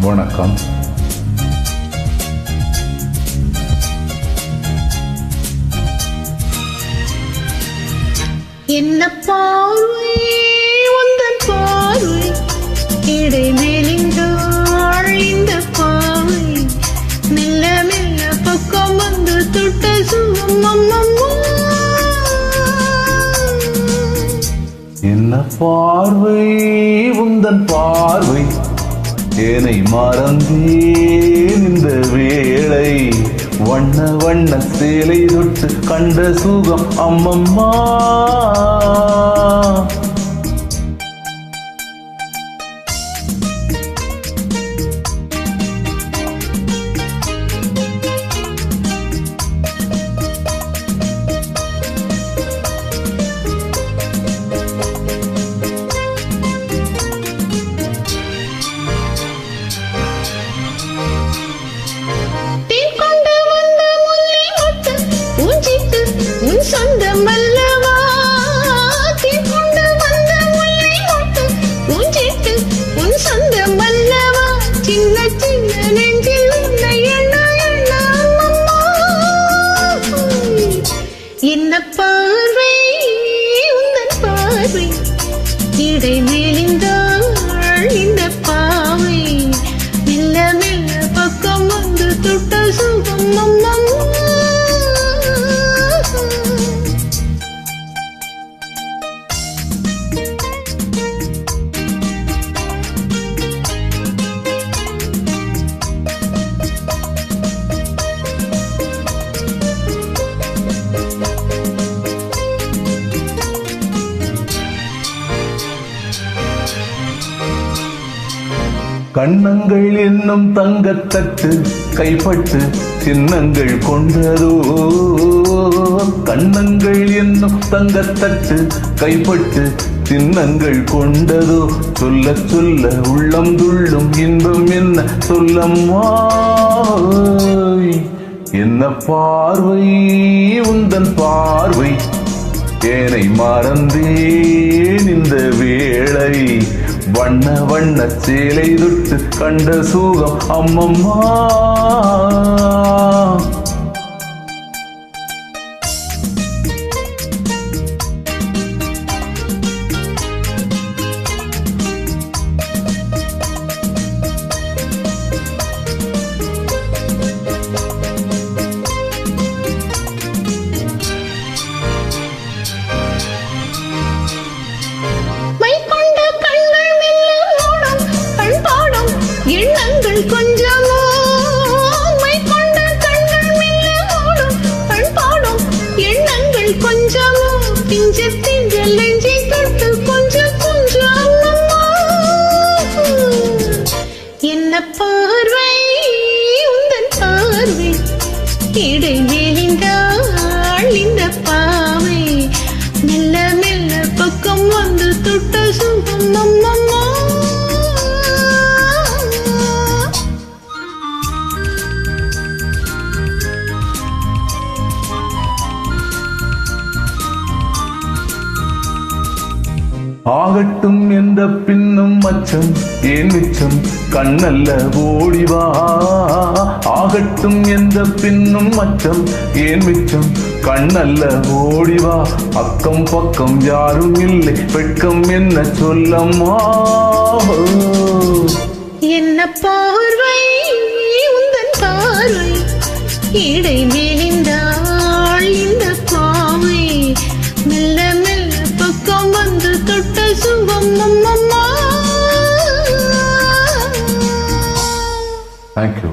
வணக்கம். என்ன பார்வை உந்தன் பார்வை இடை மேலின்றாள் இந்த பார்வை மெல்ல மெல்ல பக்கம் வந்து தொட்ட சுகம் அம்மம்மா. என்ன பார்வை உந்தன் பார்வை ஏனை மறந்தேன் இந்த வேளை வண்ண வண்ண சேலை தொட்டு கண்ட சுகம் அம்மம்மா. சொந்தம் அல்லவா கொண்டு வந்த முல்லை மொட்டு பூஞ்சிட்டு உன் சொந்தம் அல்லவா சின்ன சின்ன நெஞ்சில் உன்னை எண்ண எண்ண அம்மம்மா. என்ன பார்வை உந்தன் பார்வை இடை மேலிந்தாள் இந்த பாவை மெல்ல மெல்ல பக்கம் வந்து தொட்ட சுகம் அம்மம்மா. கண்ணங்கள் என்னும் தங்கத்தட்டு கைப்பட்டு சின்னங்கள் கொண்டதோ. கண்ணங்கள் என்னும் தங்கத்தட்டு கைப்பட்டு சின்னங்கள் கொண்டதோ. சொல்ல சொல்ல உள்ளம் துள்ளும் இன்பம் என்ன சொல்லம்மா. என்ன பார்வை உந்தன் பார்வை ஏனை மறந்தேன் இந்த வேளை வண்ண வண்ண சேலை தொட்டு கண்ட சுகம் அம்மம்மா. எண்ணங்கள் கொஞ்சமோ மை கொண்ட கண்கள் மெல்ல ஓடும் பண்பாடும் எண்ணங்கள் கொஞ்சமோ பிஞ்ச திங்கள் நெஞ்சை தொட்டு கொஞ்சம் கொஞ்சம் அம்மம்மா. என்ன பார்வை உந்தன் பார்வை இடை மேலிந்தாள் இந்த பாவை மெல்ல மெல்ல பக்கம் வந்து தொட்ட சுகம் அம்மம்மா. ஆகட்டும் என்ற பின்னும் மச்சம் ஏன் மிச்சம் கண்ணல்ல ஓடிவா. ஆகட்டும் என்ற பின்னும் மச்சம் ஏன் மிச்சம் கண்ணல்ல ஓடிவா. அக்கம் பக்கம் யாரும் இல்லை வெட்கம் என்ன சொல்லம்மா. என்ன பார்வை உந்தன் பார்வை இடை மேலிந்தாள் இந்த பாவை மெல்ல மெல்ல பக்கம் வந்து தொட்ட சுகம் அம்மம்மா. Thank you.